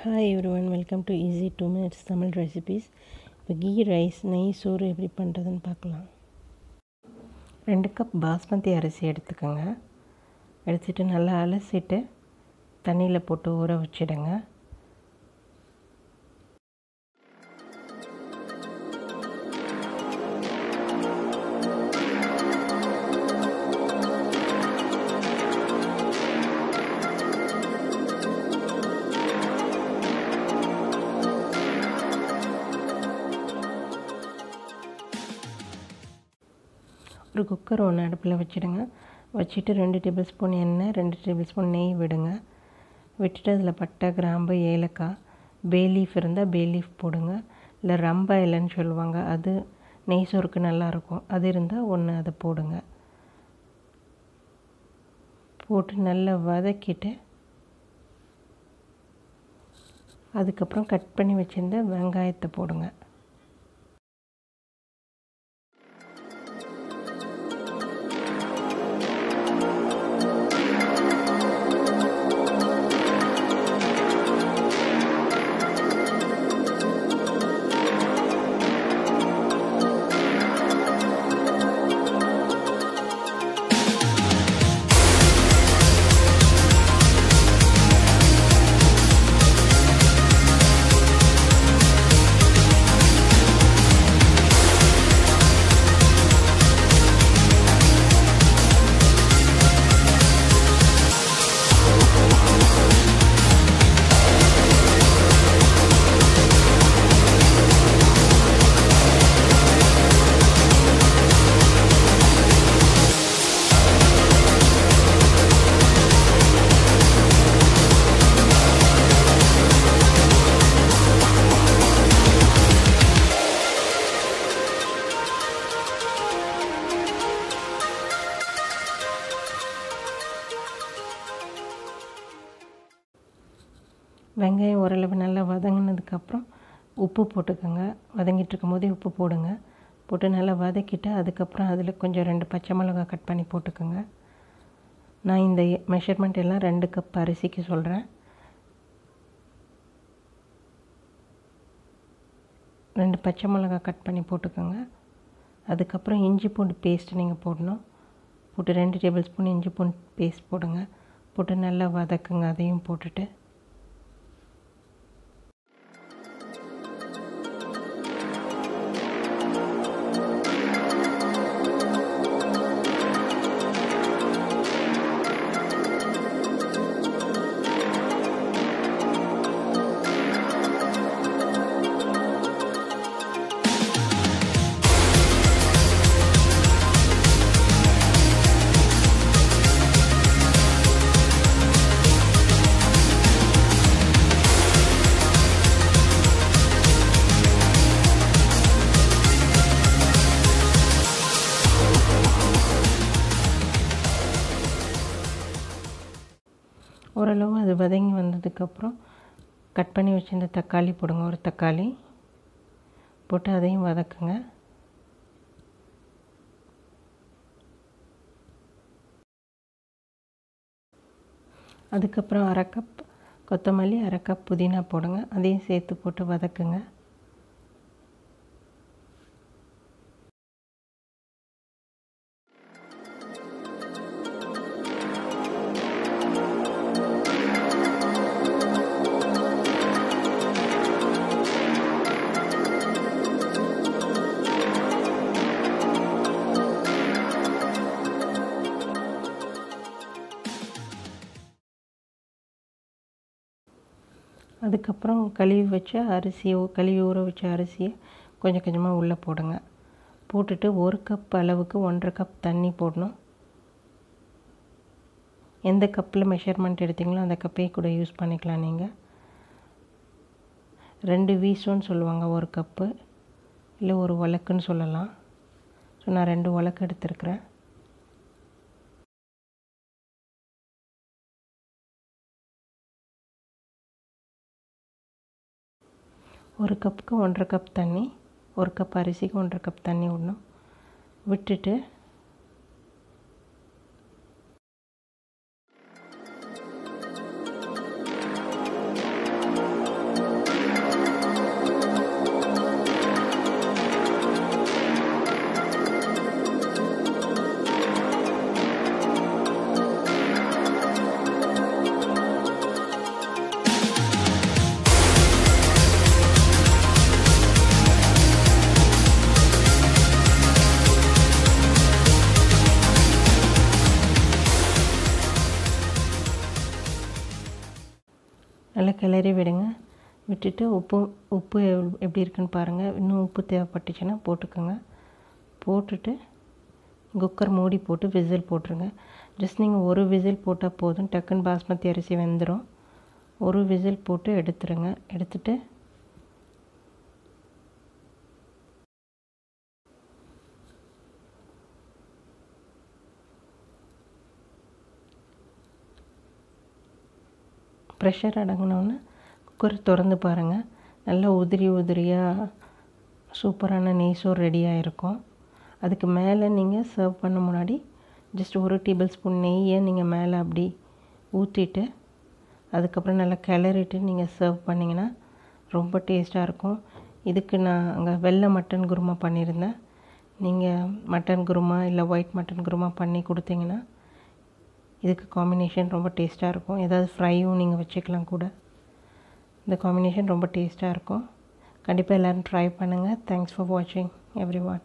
Hi everyone, welcome to easy 2 minutes Tamil recipes. இப்போ key rice நெய் சோறு எப்படி பண்ணுறதுன்னு பார்க்கலாம். 2 கப் பாஸ்மதி அரிசி எடுத்துக்கோங்க. எடுத்துகிட்டு நல்லா அலசிட்டு தண்ணியில் போட்டு ஊற வச்சிடுங்க. ஒரு குக்கர் ஒன்று அடுப்பில் வச்சுடுங்க. வச்சுட்டு 2 டேபிள் ஸ்பூன் எண்ணெய், 2 டேபிள் ஸ்பூன் நெய் விடுங்க. விட்டுட்டு அதில் பட்டை, கிராம்பு, ஏலக்காய், பே லீஃப் இருந்தால் பே லீஃப் போடுங்க. இல்லை ரம்பா இலைன்னு சொல்லுவாங்க, அது நெய் சோறுக்கு நல்லாயிருக்கும். அது இருந்தால் ஒன்று அதை போடுங்க. போட்டு நல்லா வதக்கிட்டு அதுக்கப்புறம் கட் பண்ணி வச்சுருந்த வெங்காயத்தை போடுங்க. வெங்காயம் ஓரளவு நல்லா வதங்கினதுக்கப்புறம் உப்பு போட்டுக்கோங்க. வதங்கிட்டு இருக்கும் போதே உப்பு போடுங்க. போட்டு நல்லா வதக்கிட்டு அதுக்கப்புறம் அதில் கொஞ்சம் 2 பச்சை மிளகாய் கட் பண்ணி போட்டுக்கோங்க. நான் இந்த மெஷர்மெண்ட் எல்லாம் 2 கப் அரிசிக்கு சொல்கிறேன். 2 பச்சை மிளகாய் கட் பண்ணி போட்டுக்கோங்க. அதுக்கப்புறம் இஞ்சி பூண்டு பேஸ்ட் நீங்கள் போடணும். போட்டு 2 டேபிள் ஸ்பூன் இஞ்சி பூண்டு பேஸ்ட் போடுங்க. போட்டு நல்லா வதக்குங்க. அதையும் போட்டுட்டு ஓரளவு அது வதங்கி வந்ததுக்கப்புறம் கட் பண்ணி வச்சுருந்த தக்காளி போடுங்க. ஒரு தக்காளி போட்டு அதையும் வதக்குங்க. அதுக்கப்புறம் 1/2 கப் கொத்தமல்லி, 1/2 கப் புதினா போடுங்க. அதையும் சேர்த்து போட்டு வதக்குங்க. அதுக்கப்புறம் கழுவி ஊற வச்ச அரிசியை கொஞ்சம் கொஞ்சமாக உள்ளே போடுங்க. போட்டுட்டு 1 கப் அளவுக்கு 1/2 கப் தண்ணி போடணும். எந்த கப்பில் மெஷர்மெண்ட் எடுத்திங்களோ அந்த கப்பே கூட யூஸ் பண்ணிக்கலாம். நீங்கள் 2 வீசோன்னு சொல்லுவாங்க, 1 கப்பு, இல்லை ஒரு உலக்குன்னு சொல்லலாம். ஸோ நான் 2 உலக்கு எடுத்துருக்கிறேன். ஒரு கப்புக்கு 1/2 கப் தண்ணி, 1 கப் அரிசிக்கு 1/2 கப் தண்ணி விடணும். விட்டுட்டு நல்லா கிளறி விடுங்க. விட்டுட்டு உப்பு எப்படி இருக்குன்னு பாருங்கள். இன்னும் உப்பு தேவைப்பட்டுச்சுன்னா போட்டுக்கோங்க. போட்டுட்டு குக்கர் மூடி போட்டு விசில் போட்டுருங்க. ஜஸ்ட் நீங்கள் ஒரு விசில் போட்டால் போதும். டக்குன்னு பாஸ்மதி அரிசி வெந்துடும். ஒரு விசில் போட்டு எடுத்துருங்க. எடுத்துட்டு ப்ரெஷர் அடங்கினோன்னு குக்கர் திறந்து பாருங்கள். நல்லா உதிரியாக சூப்பரான நெய் சோறு ரெடியாக இருக்கும். அதுக்கு மேலே நீங்கள் சர்வ் பண்ண முன்னாடி ஜஸ்ட் 1 டேபிள் ஸ்பூன் நெய்யை நீங்கள் மேலே அப்படி ஊற்றிட்டு அதுக்கப்புறம் நல்லா கிளறிட்டு நீங்கள் சர்வ் பண்ணிங்கன்னா ரொம்ப டேஸ்ட்டாக இருக்கும். இதுக்கு நான் அங்கே வெள்ளை மட்டன் குருமா பண்ணியிருந்தேன். நீங்கள் மட்டன் குருமா இல்லை ஒயிட் மட்டன் குருமா பண்ணி கொடுத்தீங்கன்னா இதுக்கு காம்பினேஷன் ரொம்ப டேஸ்ட்டாக இருக்கும். ஏதாவது ஃப்ரையும் நீங்கள் வச்சுக்கலாம் கூட. இந்த காம்பினேஷன் ரொம்ப டேஸ்ட்டாக இருக்கும். கண்டிப்பாக எல்லோரும் ட்ரை பண்ணுங்கள். தேங்க்ஸ் ஃபார் வாட்சிங் எவ்ரிஒன்.